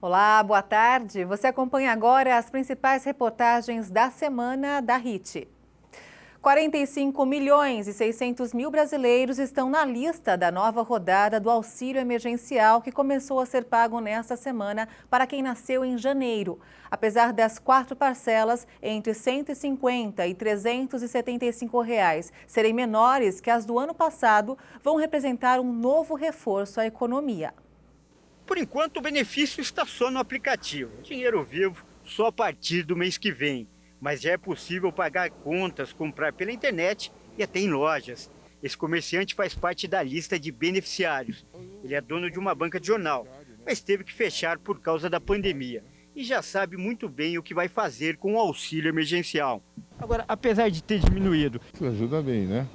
Olá, boa tarde. Você acompanha agora as principais reportagens da semana da RIT. 45 milhões e 600 mil brasileiros estão na lista da nova rodada do auxílio emergencial que começou a ser pago nesta semana para quem nasceu em janeiro. Apesar das 4 parcelas entre R$ 150 e R$ 375 serem menores que as do ano passado, vão representar um novo reforço à economia. Por enquanto, o benefício está só no aplicativo. Dinheiro Vivo só a partir do mês que vem. Mas já é possível pagar contas, comprar pela internet e até em lojas. Esse comerciante faz parte da lista de beneficiários. Ele é dono de uma banca de jornal, mas teve que fechar por causa da pandemia. E já sabe muito bem o que vai fazer com o auxílio emergencial. Agora, apesar de ter diminuído... Isso ajuda bem, né?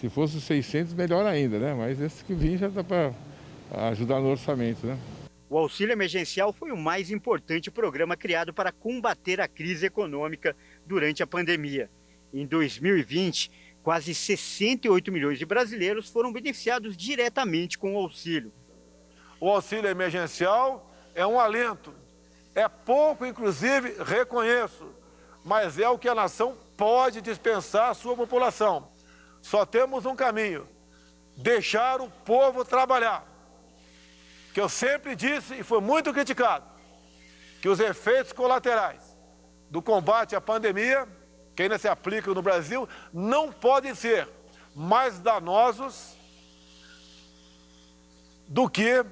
Se fosse 600, melhor ainda, né? Mas esse que vem já dá para ajudar no orçamento, né? O auxílio emergencial foi o mais importante programa criado para combater a crise econômica durante a pandemia. Em 2020, quase 68 milhões de brasileiros foram beneficiados diretamente com o auxílio. O auxílio emergencial é um alento. É pouco, inclusive, reconheço, mas é o que a nação pode dispensar à sua população. Só temos um caminho: deixar o povo trabalhar. Que eu sempre disse e foi muito criticado, que os efeitos colaterais do combate à pandemia, que ainda se aplicam no Brasil, não podem ser mais danosos do que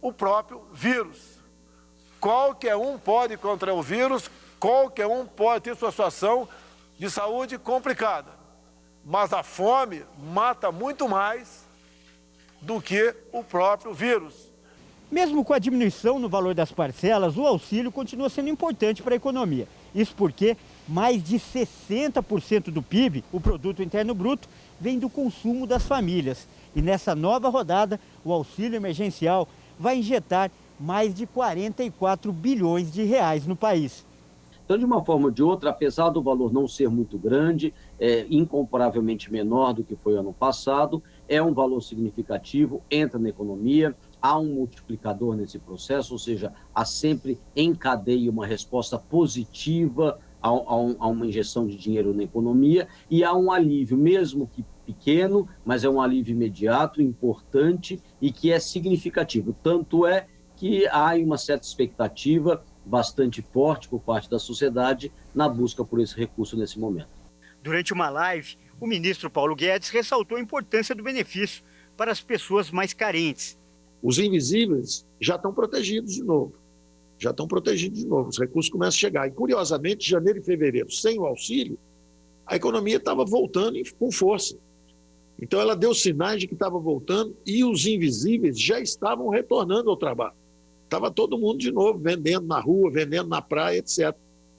o próprio vírus. Qualquer um pode contrair o vírus, qualquer um pode ter sua situação de saúde complicada, mas a fome mata muito mais do que o próprio vírus. Mesmo com a diminuição no valor das parcelas, o auxílio continua sendo importante para a economia. Isso porque mais de 60% do PIB, o Produto Interno Bruto, vem do consumo das famílias. E nessa nova rodada, o auxílio emergencial vai injetar mais de 44 bilhões de reais no país. Então, de uma forma ou de outra, apesar do valor não ser muito grande, incomparavelmente menor do que foi ano passado, é um valor significativo, entra na economia, há um multiplicador nesse processo, ou seja, há sempre em cadeia uma resposta positiva a uma injeção de dinheiro na economia e há um alívio, mesmo que pequeno, mas é um alívio imediato, importante e que é significativo. Tanto é que há uma certa expectativa bastante forte por parte da sociedade na busca por esse recurso nesse momento. Durante uma live, o ministro Paulo Guedes ressaltou a importância do benefício para as pessoas mais carentes. Os invisíveis já estão protegidos de novo. Os recursos começam a chegar. E, curiosamente, janeiro e fevereiro, sem o auxílio, a economia estava voltando com força. Então, ela deu sinais de que estava voltando e os invisíveis já estavam retornando ao trabalho. Estava todo mundo de novo, vendendo na rua, vendendo na praia, etc.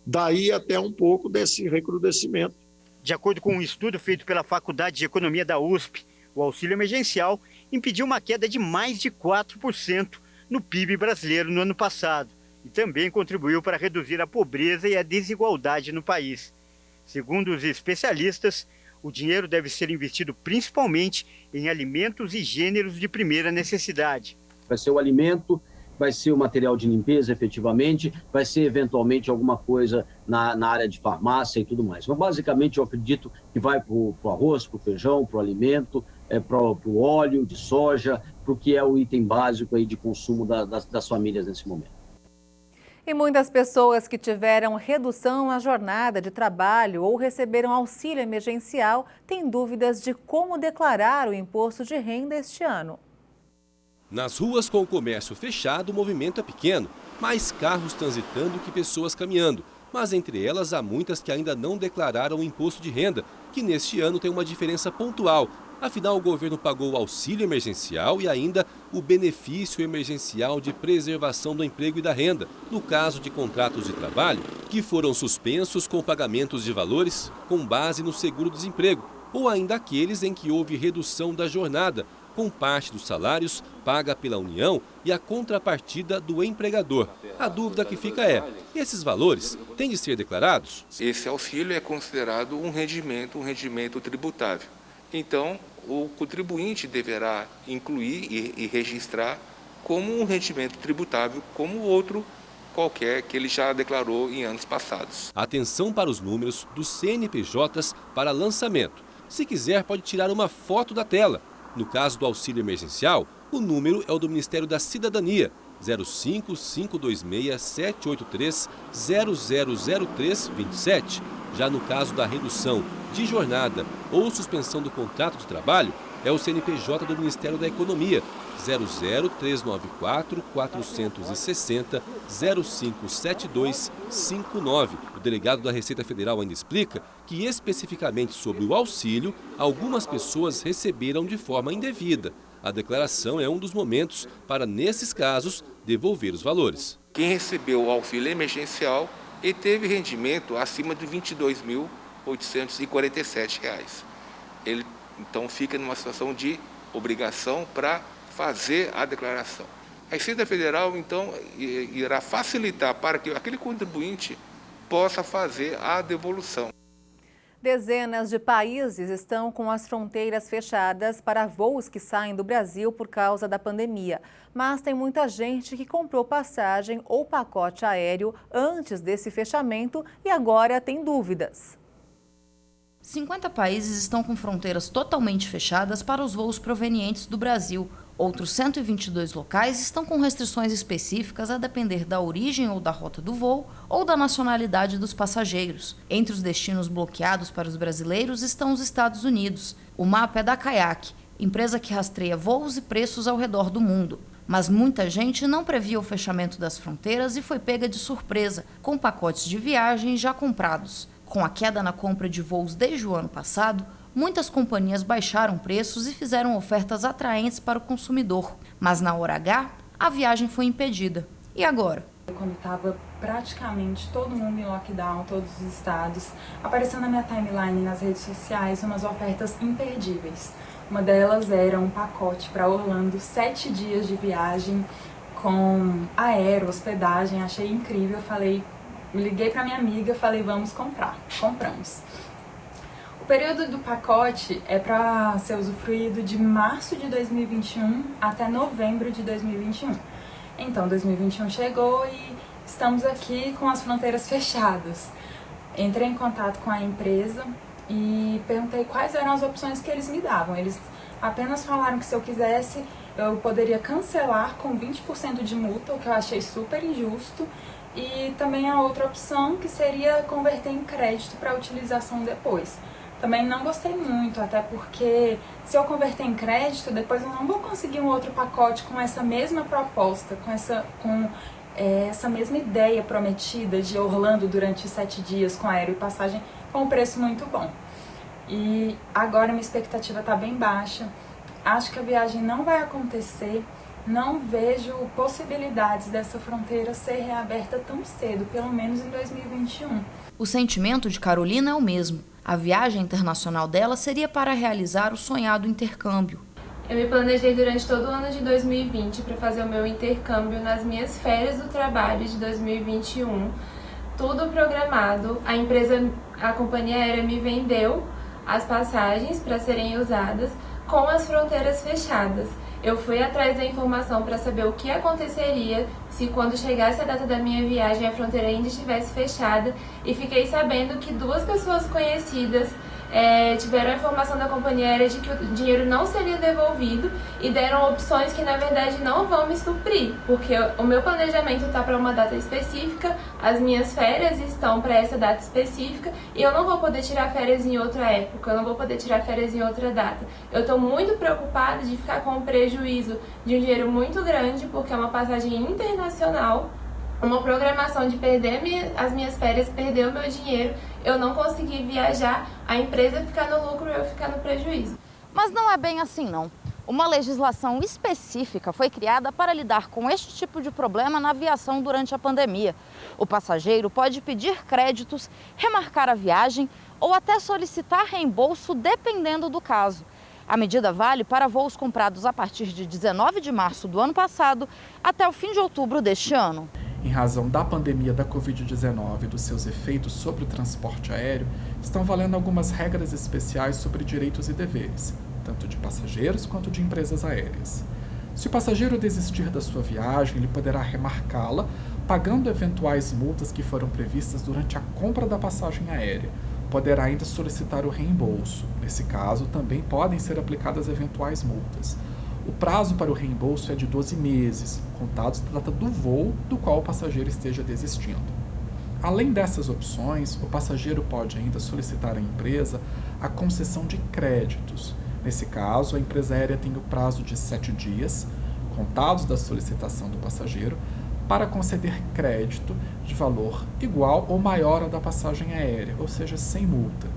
Daí até um pouco desse recrudescimento. De acordo com um estudo feito pela Faculdade de Economia da USP, o auxílio emergencial impediu uma queda de mais de 4% no PIB brasileiro no ano passado e também contribuiu para reduzir a pobreza e a desigualdade no país. Segundo os especialistas, o dinheiro deve ser investido principalmente em alimentos e gêneros de primeira necessidade. Vai ser o alimento, vai ser o material de limpeza, efetivamente, vai ser eventualmente alguma coisa na área de farmácia e tudo mais. Mas basicamente eu acredito que vai para o arroz, para o feijão, para o alimento, para o óleo de soja, para o que é o item básico aí de consumo das famílias nesse momento. E muitas pessoas que tiveram redução na jornada de trabalho ou receberam auxílio emergencial têm dúvidas de como declarar o imposto de renda este ano. Nas ruas com o comércio fechado, o movimento é pequeno, mais carros transitando que pessoas caminhando. Mas entre elas há muitas que ainda não declararam o imposto de renda, que neste ano tem uma diferença pontual. Afinal, o governo pagou o auxílio emergencial e ainda o benefício emergencial de preservação do emprego e da renda, no caso de contratos de trabalho que foram suspensos com pagamentos de valores com base no seguro-desemprego, ou ainda aqueles em que houve redução da jornada, com parte dos salários paga pela União e a contrapartida do empregador. A dúvida que fica é, esses valores têm de ser declarados? Esse auxílio é considerado um rendimento tributável. Então, o contribuinte deverá incluir e registrar como um rendimento tributável, como outro qualquer que ele já declarou em anos passados. Atenção para os números dos CNPJs para lançamento. Se quiser, pode tirar uma foto da tela. No caso do auxílio emergencial, o número é o do Ministério da Cidadania, 05-526-783-000327. Já no caso da redução de jornada ou suspensão do contrato de trabalho, é o CNPJ do Ministério da Economia, 00394-460-057259. O delegado da Receita Federal ainda explica que, especificamente sobre o auxílio, algumas pessoas receberam de forma indevida. A declaração é um dos momentos para, nesses casos, devolver os valores. Quem recebeu o auxílio emergencial e teve rendimento acima de R$ 22.847. Ele, então, fica numa situação de obrigação para fazer a declaração. A Receita Federal, então, irá facilitar para que aquele contribuinte possa fazer a devolução. Dezenas de países estão com as fronteiras fechadas para voos que saem do Brasil por causa da pandemia. Mas tem muita gente que comprou passagem ou pacote aéreo antes desse fechamento e agora tem dúvidas. 50 países estão com fronteiras totalmente fechadas para os voos provenientes do Brasil. Outros 122 locais estão com restrições específicas a depender da origem ou da rota do voo ou da nacionalidade dos passageiros. Entre os destinos bloqueados para os brasileiros estão os Estados Unidos. O mapa é da Kayak, empresa que rastreia voos e preços ao redor do mundo. Mas muita gente não previa o fechamento das fronteiras e foi pega de surpresa, com pacotes de viagem já comprados. Com a queda na compra de voos desde o ano passado, muitas companhias baixaram preços e fizeram ofertas atraentes para o consumidor. Mas na hora H, a viagem foi impedida. E agora? Quando estava praticamente todo mundo em lockdown, todos os estados, apareceu na minha timeline nas redes sociais umas ofertas imperdíveis. Uma delas era um pacote para Orlando, 7 dias de viagem com aéreo, hospedagem, achei incrível, me liguei para minha amiga, falei, vamos comprar. Compramos. O período do pacote é para ser usufruído de março de 2021 até novembro de 2021. Então, 2021 chegou e estamos aqui com as fronteiras fechadas. Entrei em contato com a empresa e perguntei quais eram as opções que eles me davam. Eles apenas falaram que se eu quisesse, eu poderia cancelar com 20% de multa, o que eu achei super injusto. E também a outra opção, que seria converter em crédito para utilização depois. Também não gostei muito, até porque se eu converter em crédito, depois eu não vou conseguir um outro pacote com essa mesma proposta, com essa mesma ideia prometida de Orlando durante 7 dias com aéreo e passagem com um preço muito bom. E agora minha expectativa está bem baixa, acho que a viagem não vai acontecer. Não vejo possibilidades dessa fronteira ser reaberta tão cedo, pelo menos em 2021. O sentimento de Carolina é o mesmo. A viagem internacional dela seria para realizar o sonhado intercâmbio. Eu me planejei durante todo o ano de 2020 para fazer o meu intercâmbio nas minhas férias do trabalho de 2021. Tudo programado. A companhia aérea me vendeu as passagens para serem usadas com as fronteiras fechadas. Eu fui atrás da informação para saber o que aconteceria se quando chegasse a data da minha viagem a fronteira ainda estivesse fechada, e fiquei sabendo que 2 pessoas conhecidas tiveram a informação da companhia aérea de que o dinheiro não seria devolvido e deram opções que na verdade não vão me suprir, porque o meu planejamento está para uma data específica, as minhas férias estão para essa data específica e eu não vou poder tirar férias em outra época, eu não vou poder tirar férias em outra data. Eu estou muito preocupada de ficar com um prejuízo de um dinheiro muito grande, porque é uma passagem internacional, uma programação de perder as minhas férias, perder o meu dinheiro, eu não conseguir viajar, a empresa ficar no lucro e eu ficar no prejuízo. Mas não é bem assim, não. Uma legislação específica foi criada para lidar com este tipo de problema na aviação durante a pandemia. O passageiro pode pedir créditos, remarcar a viagem ou até solicitar reembolso, dependendo do caso. A medida vale para voos comprados a partir de 19 de março do ano passado até o fim de outubro deste ano. Em razão da pandemia da Covid-19 e dos seus efeitos sobre o transporte aéreo, estão valendo algumas regras especiais sobre direitos e deveres, tanto de passageiros quanto de empresas aéreas. Se o passageiro desistir da sua viagem, ele poderá remarcá-la pagando eventuais multas que foram previstas durante a compra da passagem aérea. Poderá ainda solicitar o reembolso. Nesse caso, também podem ser aplicadas eventuais multas. O prazo para o reembolso é de 12 meses, contados da data do voo do qual o passageiro esteja desistindo. Além dessas opções, o passageiro pode ainda solicitar à empresa a concessão de créditos. Nesse caso, a empresa aérea tem o prazo de 7 dias, contados da solicitação do passageiro, para conceder crédito de valor igual ou maior ao da passagem aérea, ou seja, sem multa.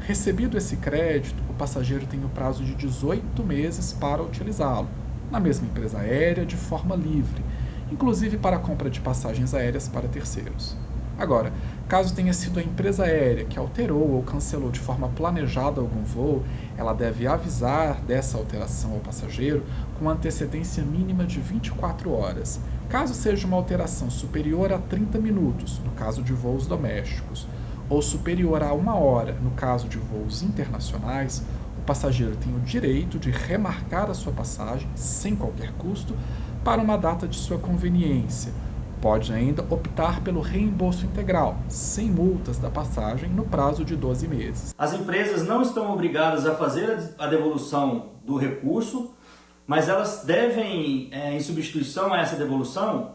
Recebido esse crédito, o passageiro tem o prazo de 18 meses para utilizá-lo, na mesma empresa aérea, de forma livre, inclusive para a compra de passagens aéreas para terceiros. Agora, caso tenha sido a empresa aérea que alterou ou cancelou de forma planejada algum voo, ela deve avisar dessa alteração ao passageiro com antecedência mínima de 24 horas. Caso seja uma alteração superior a 30 minutos, no caso de voos domésticos, ou superior a 1 hora, no caso de voos internacionais, o passageiro tem o direito de remarcar a sua passagem, sem qualquer custo, para uma data de sua conveniência. Pode ainda optar pelo reembolso integral, sem multas da passagem, no prazo de 12 meses. As empresas não estão obrigadas a fazer a devolução do recurso, mas elas devem, em substituição a essa devolução,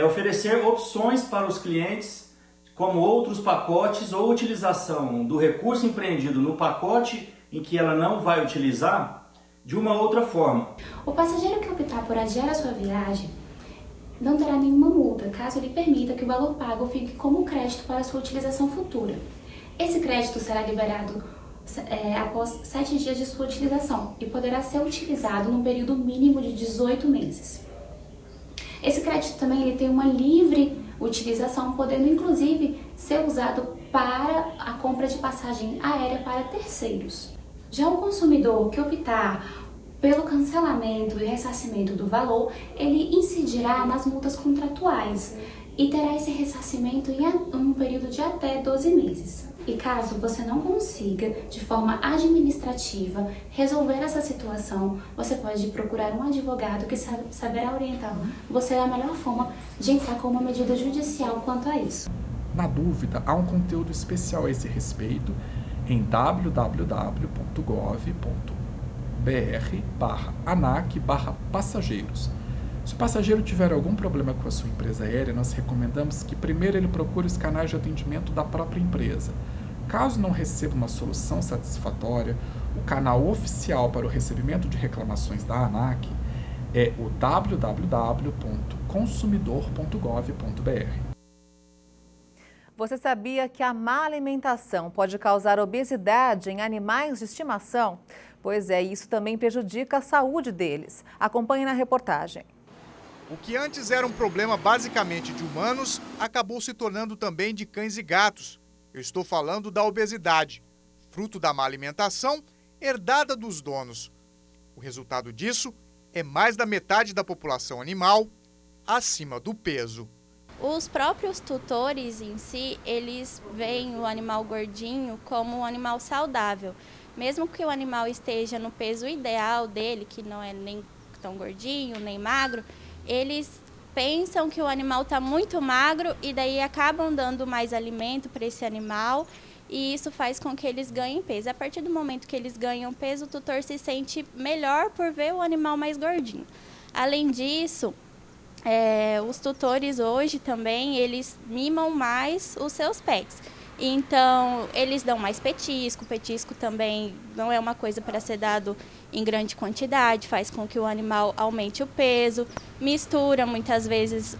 oferecer opções para os clientes, como outros pacotes ou utilização do recurso empreendido no pacote em que ela não vai utilizar, de uma outra forma. O passageiro que optar por adiar a sua viagem não terá nenhuma multa, caso ele permita que o valor pago fique como crédito para sua utilização futura. Esse crédito será liberado após 7 dias de sua utilização e poderá ser utilizado num período mínimo de 18 meses. Esse crédito também ele tem uma livre utilização, podendo inclusive ser usado para a compra de passagem aérea para terceiros. Já o consumidor que optar pelo cancelamento e ressarcimento do valor, ele incidirá nas multas contratuais e terá esse ressarcimento em um período de até 12 meses. E caso você não consiga, de forma administrativa, resolver essa situação, você pode procurar um advogado que saberá orientar você a melhor forma de entrar com uma medida judicial quanto a isso. Na dúvida, há um conteúdo especial a esse respeito em www.gov.br/ANAC/passageiros. Se o passageiro tiver algum problema com a sua empresa aérea, nós recomendamos que primeiro ele procure os canais de atendimento da própria empresa. Caso não receba uma solução satisfatória, o canal oficial para o recebimento de reclamações da ANAC é o www.consumidor.gov.br. Você sabia que a má alimentação pode causar obesidade em animais de estimação? Pois é, isso também prejudica a saúde deles. Acompanhe na reportagem. O que antes era um problema basicamente de humanos, acabou se tornando também de cães e gatos. Eu estou falando da obesidade, fruto da má alimentação herdada dos donos. O resultado disso é mais da metade da população animal acima do peso. Os próprios tutores em si, eles veem o animal gordinho como um animal saudável. Mesmo que o animal esteja no peso ideal dele, que não é nem tão gordinho, nem magro, eles pensam que o animal está muito magro e daí acabam dando mais alimento para esse animal e isso faz com que eles ganhem peso. A partir do momento que eles ganham peso, o tutor se sente melhor por ver o animal mais gordinho. Além disso, os tutores hoje também, eles mimam mais os seus pets. Então, eles dão mais petisco. O petisco também não é uma coisa para ser dado em grande quantidade, faz com que o animal aumente o peso, mistura muitas vezes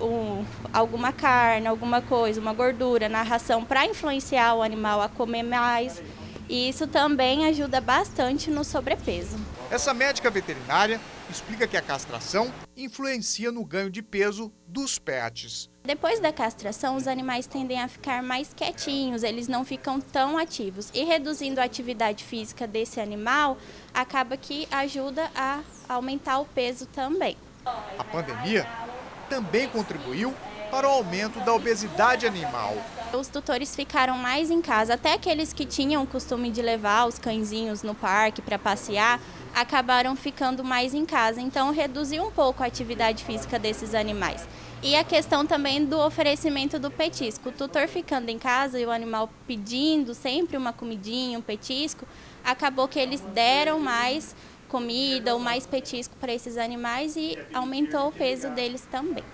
alguma carne, alguma coisa, uma gordura na ração para influenciar o animal a comer mais. E isso também ajuda bastante no sobrepeso. Essa médica veterinária explica que a castração influencia no ganho de peso dos pets. Depois da castração, os animais tendem a ficar mais quietinhos, eles não ficam tão ativos. E reduzindo a atividade física desse animal, acaba que ajuda a aumentar o peso também. A pandemia também contribuiu para o aumento da obesidade animal. Os tutores ficaram mais em casa, até aqueles que tinham o costume de levar os cãezinhos no parque para passear, acabaram ficando mais em casa, então reduziu um pouco a atividade física desses animais. E a questão também do oferecimento do petisco. O tutor ficando em casa e o animal pedindo sempre uma comidinha, um petisco, acabou que eles deram mais comida ou mais petisco para esses animais e aumentou o peso deles também.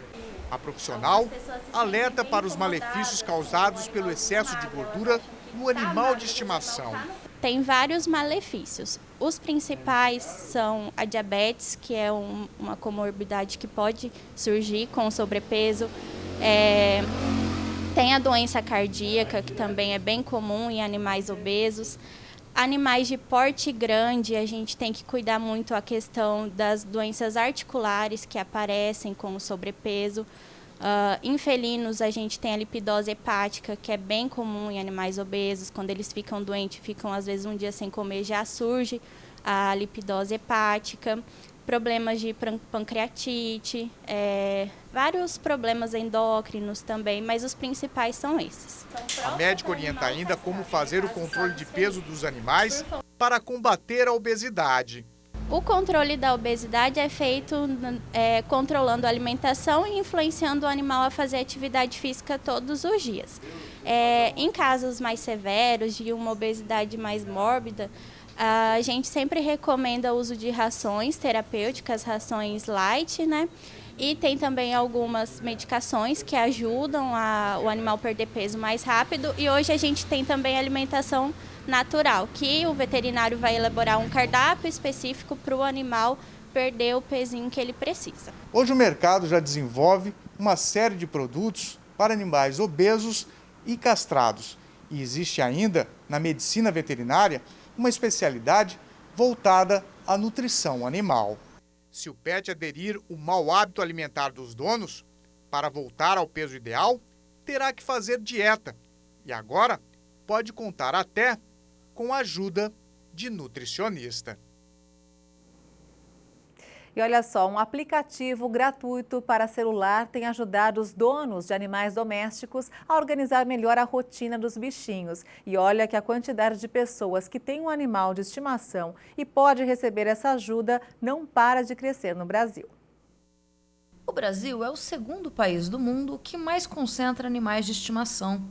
A profissional alerta para os malefícios causados pelo excesso de gordura no animal de estimação. Tem vários malefícios. Os principais são a diabetes, que é uma comorbidade que pode surgir com o sobrepeso. Tem a doença cardíaca, que também é bem comum em animais obesos. Animais de porte grande, a gente tem que cuidar muito a questão das doenças articulares que aparecem com o sobrepeso. Em felinos, a gente tem a lipidose hepática, que é bem comum em animais obesos. Quando eles ficam doentes, ficam às vezes um dia sem comer, já surge a lipidose hepática. Problemas de pancreatite, vários problemas endócrinos também, mas os principais são esses. A médica orienta ainda como fazer o controle de peso dos animais para combater a obesidade. O controle da obesidade é feito controlando a alimentação e influenciando o animal a fazer atividade física todos os dias. Em casos mais severos, de uma obesidade mais mórbida, a gente sempre recomenda o uso de rações terapêuticas, rações light, né? E tem também algumas medicações que ajudam o animal a perder peso mais rápido. E hoje a gente tem também alimentação natural, que o veterinário vai elaborar um cardápio específico para o animal perder o pezinho que ele precisa. Hoje o mercado já desenvolve uma série de produtos para animais obesos e castrados. E existe ainda, na medicina veterinária, uma especialidade voltada à nutrição animal. Se o pet aderir o mau hábito alimentar dos donos, para voltar ao peso ideal, terá que fazer dieta. E agora pode contar até com a ajuda de nutricionista. E olha só, um aplicativo gratuito para celular tem ajudado os donos de animais domésticos a organizar melhor a rotina dos bichinhos. E olha que a quantidade de pessoas que tem um animal de estimação e pode receber essa ajuda não para de crescer no Brasil. O Brasil é o segundo país do mundo que mais concentra animais de estimação.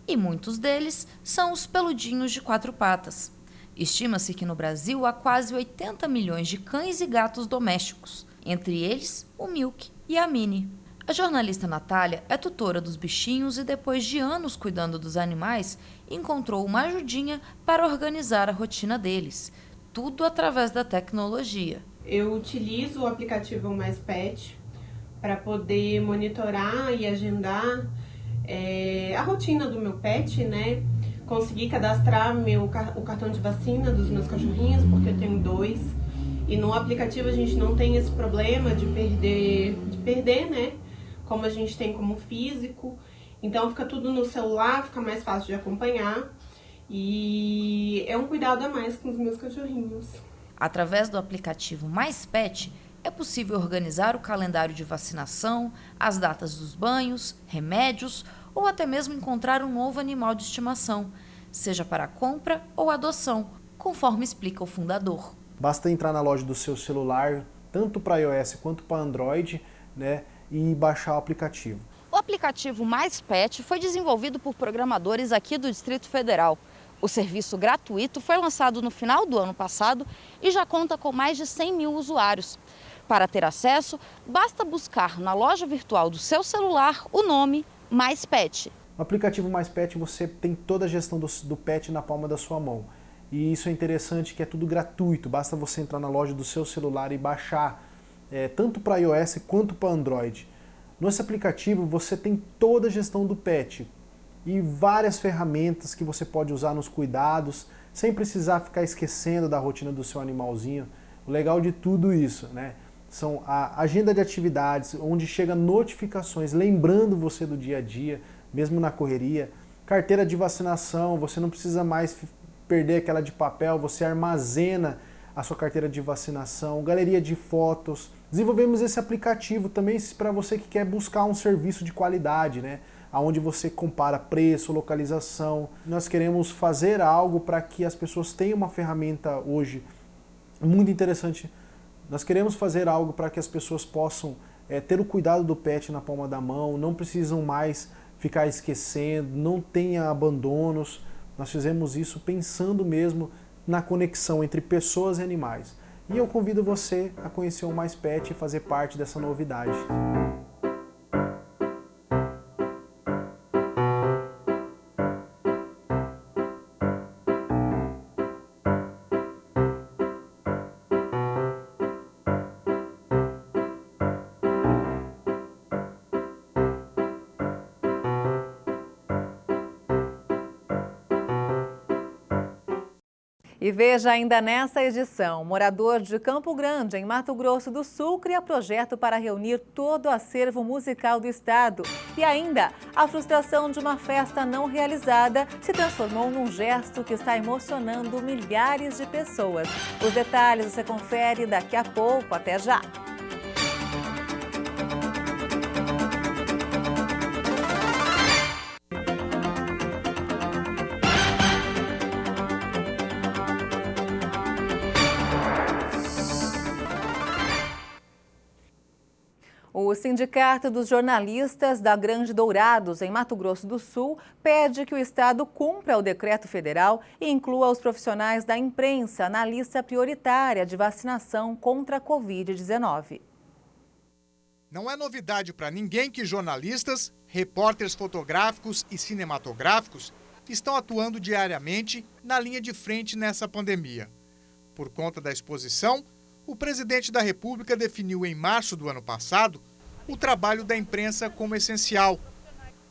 E muitos deles são os peludinhos de 4 patas. Estima-se que no Brasil há quase 80 milhões de cães e gatos domésticos, entre eles o Milk e a Minnie. A jornalista Natália é tutora dos bichinhos e depois de anos cuidando dos animais, encontrou uma ajudinha para organizar a rotina deles, tudo através da tecnologia. Eu utilizo o aplicativo Mais Pet para poder monitorar e agendar a rotina do meu pet, né? Consegui cadastrar o cartão de vacina dos meus cachorrinhos, porque eu tenho 2. E no aplicativo a gente não tem esse problema de perder, né? Como a gente tem como físico. Então fica tudo no celular, fica mais fácil de acompanhar. E é um cuidado a mais com os meus cachorrinhos. Através do aplicativo Mais Pet, é possível organizar o calendário de vacinação, as datas dos banhos, remédios ou até mesmo encontrar um novo animal de estimação, seja para compra ou adoção, conforme explica o fundador. Basta entrar na loja do seu celular, tanto para iOS quanto para Android, né, e baixar o aplicativo. O aplicativo Mais Pet foi desenvolvido por programadores aqui do Distrito Federal. O serviço gratuito foi lançado no final do ano passado e já conta com mais de 100 mil usuários. Para ter acesso, basta buscar na loja virtual do seu celular o nome Mais Pet. No aplicativo Mais Pet você tem toda a gestão do pet na palma da sua mão. E isso é interessante, que é tudo gratuito. Basta você entrar na loja do seu celular e baixar, tanto para iOS quanto para Android. Nesse aplicativo você tem toda a gestão do pet e várias ferramentas que você pode usar nos cuidados, sem precisar ficar esquecendo da rotina do seu animalzinho. O legal de tudo isso, né? São a agenda de atividades, onde chega notificações, lembrando você do dia a dia, mesmo na correria. Carteira de vacinação, você não precisa mais perder aquela de papel, você armazena a sua carteira de vacinação. Galeria de fotos. Desenvolvemos esse aplicativo também para você que quer buscar um serviço de qualidade, né? onde você compara preço, localização. Nós queremos fazer algo para que as pessoas tenham uma ferramenta hoje muito interessante. Nós queremos fazer algo para que as pessoas possam ter o cuidado do pet na palma da mão, não precisam mais ficar esquecendo, não tenha abandonos. Nós fizemos isso pensando mesmo na conexão entre pessoas e animais. E eu convido você a conhecer o Mais Pet e fazer parte dessa novidade. E veja ainda nessa edição, morador de Campo Grande, em Mato Grosso do Sul, cria projeto para reunir todo o acervo musical do estado. E ainda, a frustração de uma festa não realizada se transformou num gesto que está emocionando milhares de pessoas. Os detalhes você confere daqui a pouco. Até já! O Sindicato dos Jornalistas da Grande Dourados, em Mato Grosso do Sul, pede que o Estado cumpra o decreto federal e inclua os profissionais da imprensa na lista prioritária de vacinação contra a Covid-19. Não é novidade para ninguém que jornalistas, repórteres fotográficos e cinematográficos estão atuando diariamente na linha de frente nessa pandemia. Por conta da exposição, o presidente da República definiu em março do ano passado o trabalho da imprensa como essencial.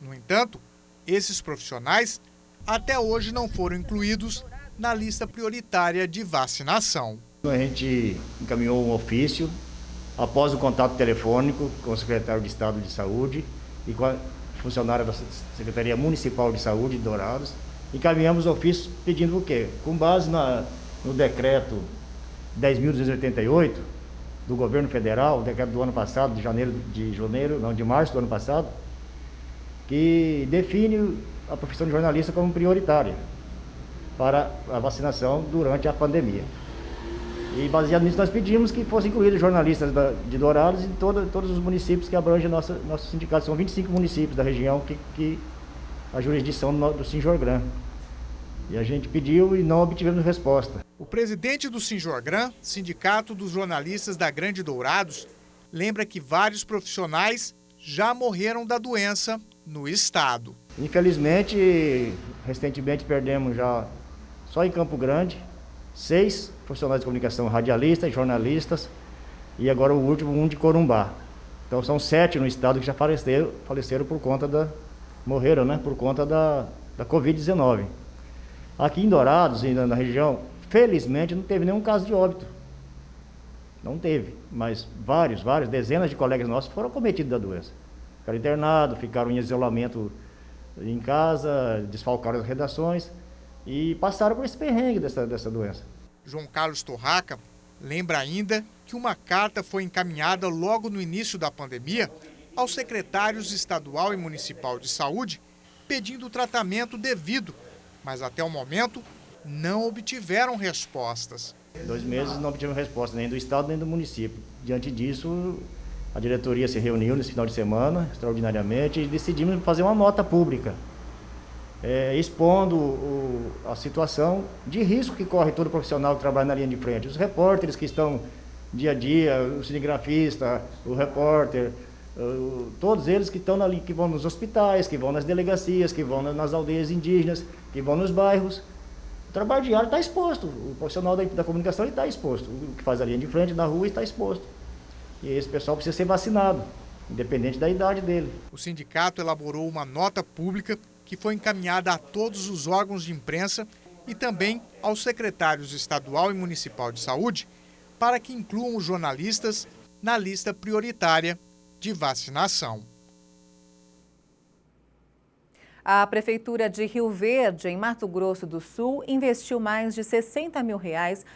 No entanto, esses profissionais até hoje não foram incluídos na lista prioritária de vacinação. A gente encaminhou um ofício após o contato telefônico com o secretário de Estado de Saúde e com a funcionária da Secretaria Municipal de Saúde de Dourados. Encaminhamos o ofício pedindo o quê? Com base no decreto 10.288 do governo federal, o decreto do ano passado, de março do ano passado, que define a profissão de jornalista como prioritária para a vacinação durante a pandemia. E baseado nisso nós pedimos que fossem incluídos jornalistas de Dourados e todos os municípios que abrangem nosso sindicato. São 25 municípios da região que a jurisdição do Sinjorgran. E a gente pediu e não obtivemos resposta. O presidente do Sinjorgran, Sindicato dos Jornalistas da Grande Dourados, lembra que vários profissionais já morreram da doença no estado. Infelizmente, recentemente perdemos já, só em Campo Grande, 6 profissionais de comunicação, radialistas, jornalistas, e agora o último, um de Corumbá. Então são 7 no estado que já faleceram por conta morreram, né, por conta da Covid-19. Aqui em Dourados, ainda na região, felizmente não teve nenhum caso de óbito. Não teve, mas vários, dezenas de colegas nossos foram acometidos da doença. Ficaram internados, ficaram em isolamento em casa, desfalcaram as redações e passaram por esse perrengue dessa doença. João Carlos Torraca lembra ainda que uma carta foi encaminhada logo no início da pandemia aos secretários estadual e municipal de saúde pedindo tratamento devido, mas até o momento não obtiveram respostas. 2 meses não obtivemos resposta nem do estado nem do município. Diante disso, a diretoria se reuniu nesse final de semana, extraordinariamente, e decidimos fazer uma nota pública, expondo a situação de risco que corre todo profissional que trabalha na linha de frente. Os repórteres que estão dia a dia, o cinegrafista, o repórter, todos eles que estão ali, que vão nos hospitais, que vão nas delegacias, que vão nas aldeias indígenas, que vão nos bairros. O trabalho diário está exposto, o profissional da comunicação está exposto, o que faz a linha de frente na rua está exposto. E esse pessoal precisa ser vacinado, independente da idade dele. O sindicato elaborou uma nota pública que foi encaminhada a todos os órgãos de imprensa e também aos secretários estadual e municipal de saúde para que incluam os jornalistas na lista prioritária de vacinação. A Prefeitura de Rio Verde, em Mato Grosso do Sul, investiu mais de R$60 mil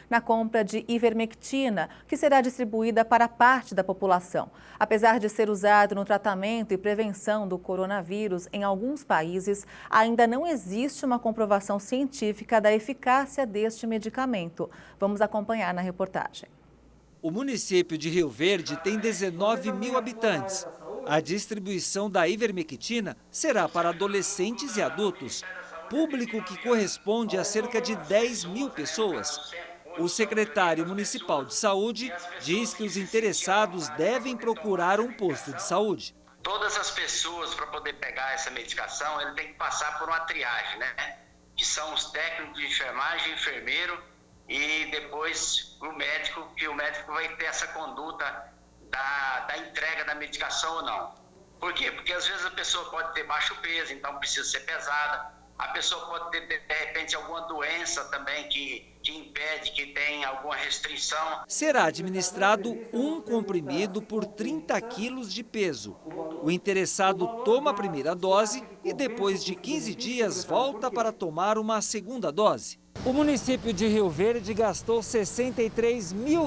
na compra de ivermectina, que será distribuída para parte da população. Apesar de ser usado no tratamento e prevenção do coronavírus em alguns países, ainda não existe uma comprovação científica da eficácia deste medicamento. Vamos acompanhar na reportagem. O município de Rio Verde tem 19 mil habitantes. A distribuição da ivermectina será para adolescentes e adultos, público que corresponde a cerca de 10 mil pessoas. O secretário municipal de saúde diz que os interessados devem procurar um posto de saúde. Todas as pessoas, para poder pegar essa medicação, ele tem que passar por uma triagem, né? Que são os técnicos de enfermagem, enfermeiro e depois o médico, que o médico vai ter essa conduta da entrega da medicação ou não. Por quê? Porque às vezes a pessoa pode ter baixo peso, então precisa ser pesada. A pessoa pode ter, de repente, alguma doença também que impede, que tem alguma restrição. Será administrado um comprimido por 30 quilos de peso. O interessado toma a primeira dose e depois de 15 dias volta para tomar uma segunda dose. O município de Rio Verde gastou R$63 mil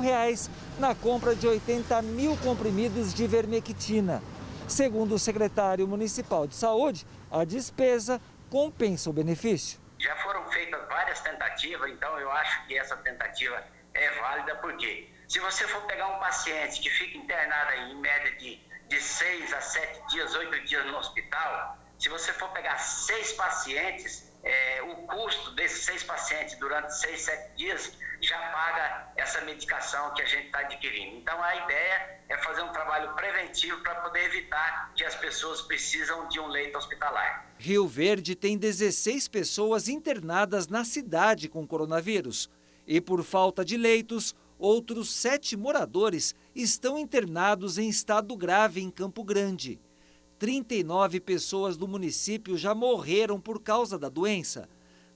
na compra de 80 mil comprimidos de ivermectina. Segundo o secretário municipal de saúde, a despesa compensa o benefício. Já foram feitas várias tentativas, então eu acho que essa tentativa é válida, porque se você for pegar um paciente que fica internado aí, em média de 6 a 7 dias, 8 dias no hospital, se você for pegar 6 pacientes, o custo desses 6 pacientes durante 6, 7 dias já paga essa medicação que a gente está adquirindo. Então a ideia é fazer um trabalho preventivo para poder evitar que as pessoas precisam de um leito hospitalar. Rio Verde tem 16 pessoas internadas na cidade com coronavírus. E por falta de leitos, outros 7 moradores estão internados em estado grave em Campo Grande. 39 pessoas do município já morreram por causa da doença.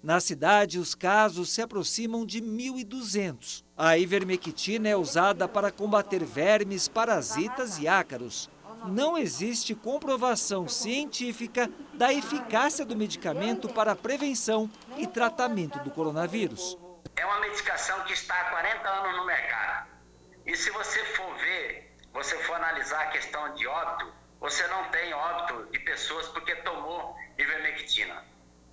Na cidade, os casos se aproximam de 1.200. A ivermectina é usada para combater vermes, parasitas e ácaros. Não existe comprovação científica da eficácia do medicamento para a prevenção e tratamento do coronavírus. É uma medicação que está há 40 anos no mercado. E se você for ver, você for analisar a questão de óbito, você não tem óbito de pessoas porque tomou ivermectina.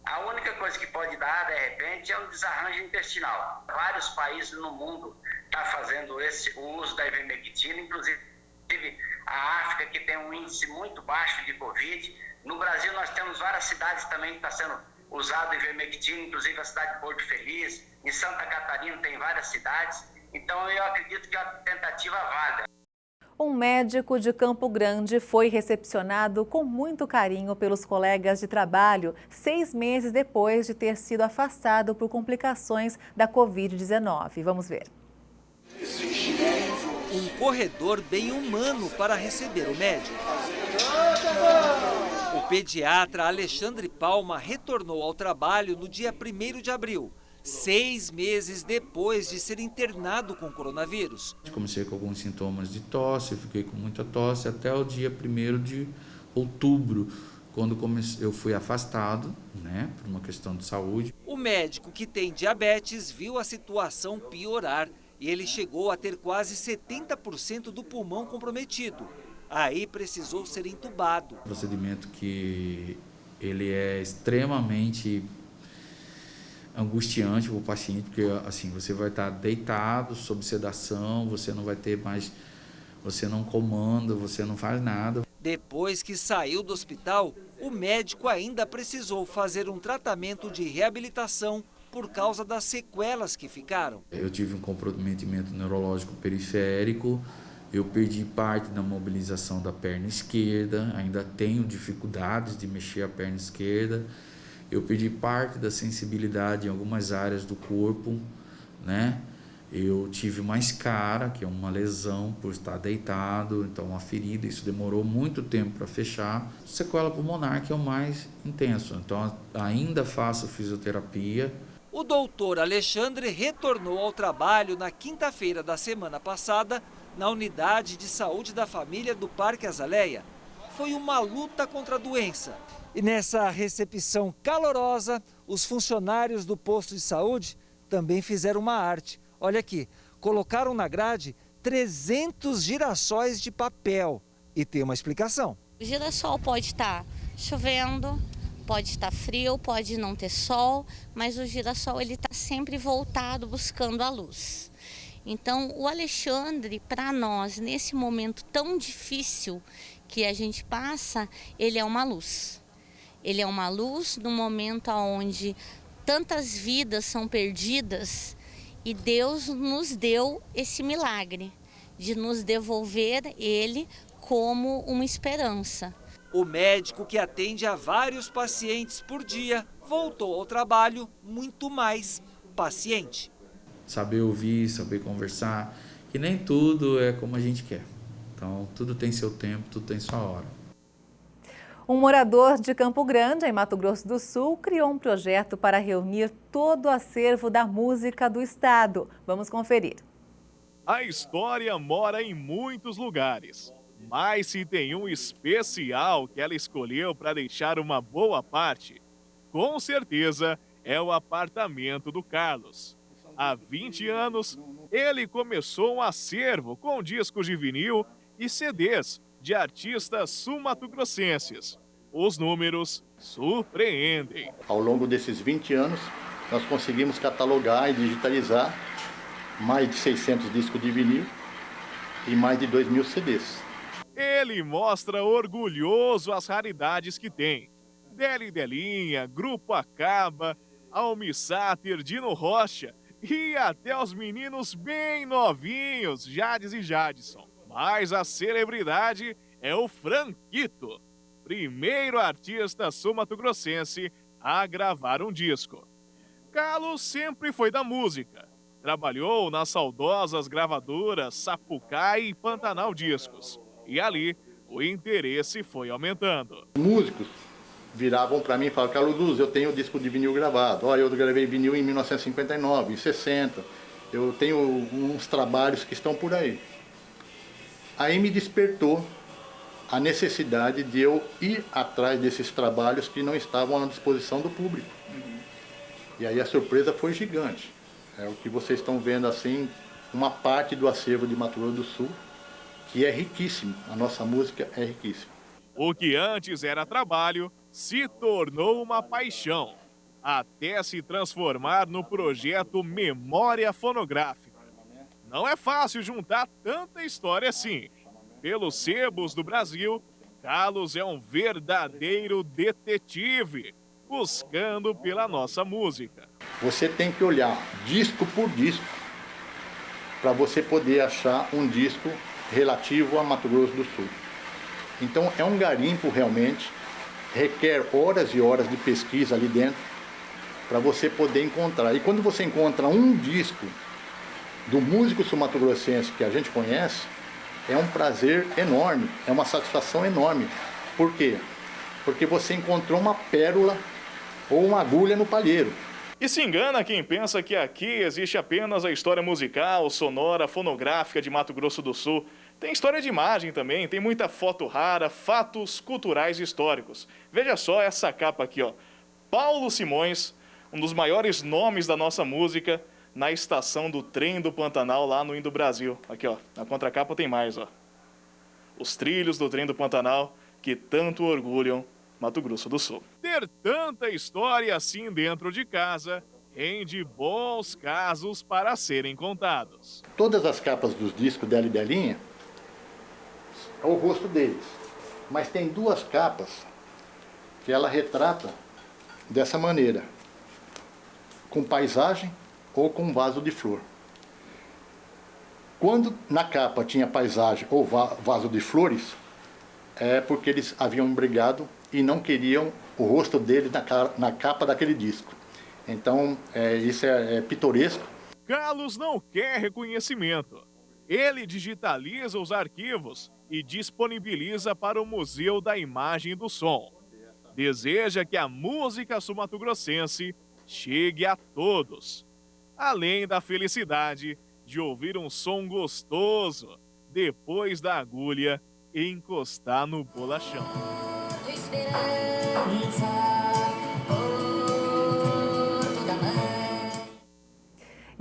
A única coisa que pode dar, de repente, é um desarranjo intestinal. Vários países no mundo estão fazendo o uso da ivermectina, inclusive a África, que tem um índice muito baixo de Covid. No Brasil, nós temos várias cidades também que está sendo usado ivermectina, inclusive a cidade de Porto Feliz. Em Santa Catarina tem várias cidades. Então, eu acredito que é uma tentativa válida. Um médico de Campo Grande foi recepcionado com muito carinho pelos colegas de trabalho 6 meses depois de ter sido afastado por complicações da Covid-19. Vamos ver. Um corredor bem humano para receber o médico. O pediatra Alexandre Palma retornou ao trabalho no dia 1º de abril. 6 meses depois de ser internado com coronavírus. Comecei com alguns sintomas de tosse, fiquei com muita tosse até o dia 1º de outubro, quando eu fui afastado, por uma questão de saúde. O médico que tem diabetes viu a situação piorar e ele chegou a ter quase 70% do pulmão comprometido. Aí precisou ser entubado. Um procedimento que ele é extremamente angustiante para o paciente, porque assim, você vai estar deitado, sob sedação, você não vai ter mais, você não comanda, você não faz nada. Depois que saiu do hospital, o médico ainda precisou fazer um tratamento de reabilitação por causa das sequelas que ficaram. Eu tive um comprometimento neurológico periférico, eu perdi parte da mobilização da perna esquerda, ainda tenho dificuldades de mexer a perna esquerda. Eu perdi parte da sensibilidade em algumas áreas do corpo, Eu tive uma escara, que é uma lesão por estar deitado, então uma ferida, isso demorou muito tempo para fechar. Sequela pulmonar, que é o mais intenso, então ainda faço fisioterapia. O doutor Alexandre retornou ao trabalho na quinta-feira da semana passada, na unidade de saúde da família do Parque Azaleia. Foi uma luta contra a doença. E nessa recepção calorosa, os funcionários do posto de saúde também fizeram uma arte. Olha aqui, colocaram na grade 300 girassóis de papel. E tem uma explicação. O girassol pode estar chovendo, pode estar frio, pode não ter sol, mas o girassol ele está sempre voltado buscando a luz. Então, o Alexandre, para nós, nesse momento tão difícil que a gente passa, ele é uma luz. Ele é uma luz no momento onde tantas vidas são perdidas e Deus nos deu esse milagre de nos devolver ele como uma esperança. O médico que atende a vários pacientes por dia voltou ao trabalho muito mais paciente. Saber ouvir, saber conversar, que nem tudo é como a gente quer. Então, tudo tem seu tempo, tudo tem sua hora. Um morador de Campo Grande, em Mato Grosso do Sul, criou um projeto para reunir todo o acervo da música do estado. Vamos conferir. A história mora em muitos lugares, mas se tem um especial que ela escolheu para deixar uma boa parte, com certeza é o apartamento do Carlos. Há 20 anos, ele começou um acervo com discos de vinil e CDs de artistas sul-mato-grossenses. Os números surpreendem. Ao longo desses 20 anos, nós conseguimos catalogar e digitalizar mais de 600 discos de vinil e mais de 2.000 CDs. Ele mostra orgulhoso as raridades que tem. Deli Delinha, Grupo Acaba, Almi Sáter, Dino Rocha e até os meninos bem novinhos, Jades e Jadson. Mas a celebridade é o Franquito, primeiro artista sul-mato-grossense a gravar um disco. Carlos sempre foi da música. Trabalhou nas saudosas gravadoras Sapucaí e Pantanal Discos. E ali, o interesse foi aumentando. Músicos viravam para mim e falavam: Carlos Luz, eu tenho o disco de vinil gravado. Olha, eu gravei vinil em 1959, em 60. Eu tenho uns trabalhos que estão por aí. Aí me despertou a necessidade de eu ir atrás desses trabalhos que não estavam à disposição do público. E aí a surpresa foi gigante. É o que vocês estão vendo assim, uma parte do acervo de Mato Grosso do Sul, que é riquíssimo. A nossa música é riquíssima. O que antes era trabalho se tornou uma paixão, até se transformar no projeto Memória Fonográfica. Não é fácil juntar tanta história assim. Pelos sebos do Brasil, Carlos é um verdadeiro detetive, buscando pela nossa música. Você tem que olhar disco por disco para você poder achar um disco relativo a Mato Grosso do Sul. Então é um garimpo realmente, requer horas e horas de pesquisa ali dentro para você poder encontrar. E quando você encontra um disco do músico sul-mato-grossense que a gente conhece, é um prazer enorme, é uma satisfação enorme. Por quê? Porque você encontrou uma pérola ou uma agulha no palheiro. E se engana quem pensa que aqui existe apenas a história musical, sonora, fonográfica de Mato Grosso do Sul. Tem história de imagem também, tem muita foto rara, fatos culturais e históricos. Veja só essa capa aqui, ó. Paulo Simões, um dos maiores nomes da nossa música, na estação do trem do Pantanal, lá no Indo-Brasil. Aqui, ó, na contracapa tem mais, ó. Os trilhos do trem do Pantanal que tanto orgulham Mato Grosso do Sul. Ter tanta história assim dentro de casa rende bons casos para serem contados. Todas as capas dos discos Deli Delinha é o rosto deles. Mas tem duas capas que ela retrata dessa maneira, com paisagem ou com vaso de flor. Quando na capa tinha paisagem ou vaso de flores, é porque eles haviam brigado e não queriam o rosto deles na capa daquele disco. Então, isso é pitoresco. Carlos não quer reconhecimento. Ele digitaliza os arquivos e disponibiliza para o Museu da Imagem e do Som. Deseja que a música sul-mato-grossense chegue a todos, além da felicidade de ouvir um som gostoso depois da agulha encostar no bolachão.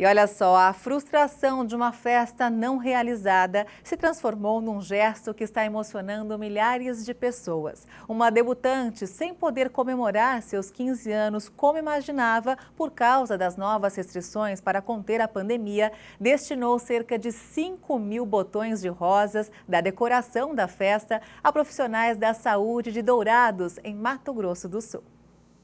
E olha só, a frustração de uma festa não realizada se transformou num gesto que está emocionando milhares de pessoas. Uma debutante, sem poder comemorar seus 15 anos como imaginava por causa das novas restrições para conter a pandemia, destinou cerca de 5.000 botões de rosas da decoração da festa a profissionais da saúde de Dourados, em Mato Grosso do Sul.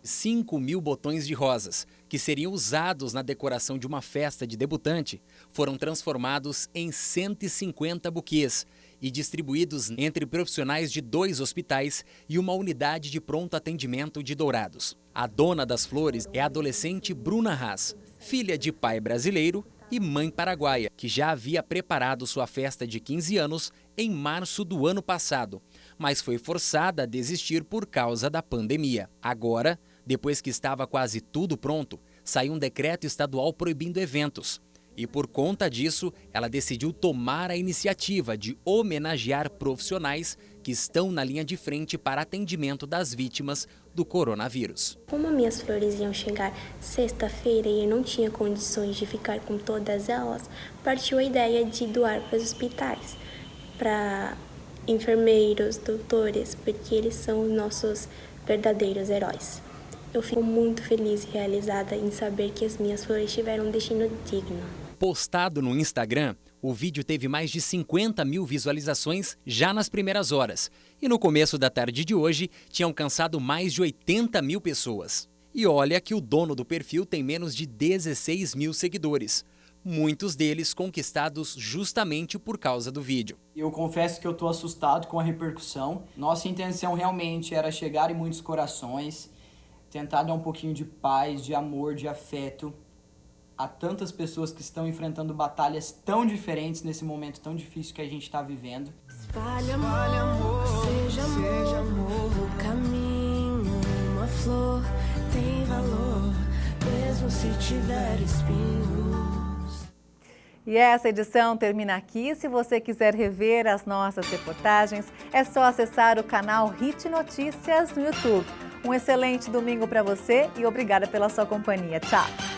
5.000 botões de rosas, que seriam usados na decoração de uma festa de debutante, foram transformados em 150 buquês e distribuídos entre profissionais de 2 hospitais e uma unidade de pronto atendimento de Dourados. A dona das flores é a adolescente Bruna Haas, filha de pai brasileiro e mãe paraguaia, que já havia preparado sua festa de 15 anos em março do ano passado, mas foi forçada a desistir por causa da pandemia. Agora, depois que estava quase tudo pronto, saiu um decreto estadual proibindo eventos. E por conta disso, ela decidiu tomar a iniciativa de homenagear profissionais que estão na linha de frente para atendimento das vítimas do coronavírus. Como minhas flores iam chegar sexta-feira e eu não tinha condições de ficar com todas elas, partiu a ideia de doar para os hospitais, para enfermeiros, doutores, porque eles são os nossos verdadeiros heróis. Eu fico muito feliz e realizada em saber que as minhas flores tiveram um destino digno. Postado no Instagram, o vídeo teve mais de 50.000 visualizações já nas primeiras horas. E no começo da tarde de hoje, tinha alcançado mais de 80.000 pessoas. E olha que o dono do perfil tem menos de 16.000 seguidores. Muitos deles conquistados justamente por causa do vídeo. Eu confesso que eu estou assustado com a repercussão. Nossa intenção realmente era chegar em muitos corações, tentar dar um pouquinho de paz, de amor, de afeto a tantas pessoas que estão enfrentando batalhas tão diferentes nesse momento tão difícil que a gente está vivendo. Espalha amor, seja amor, o caminho, uma flor tem valor, mesmo se tiver espinhos. E essa edição termina aqui. Se você quiser rever as nossas reportagens, é só acessar o canal Hit Notícias no YouTube. Um excelente domingo para você e obrigada pela sua companhia. Tchau!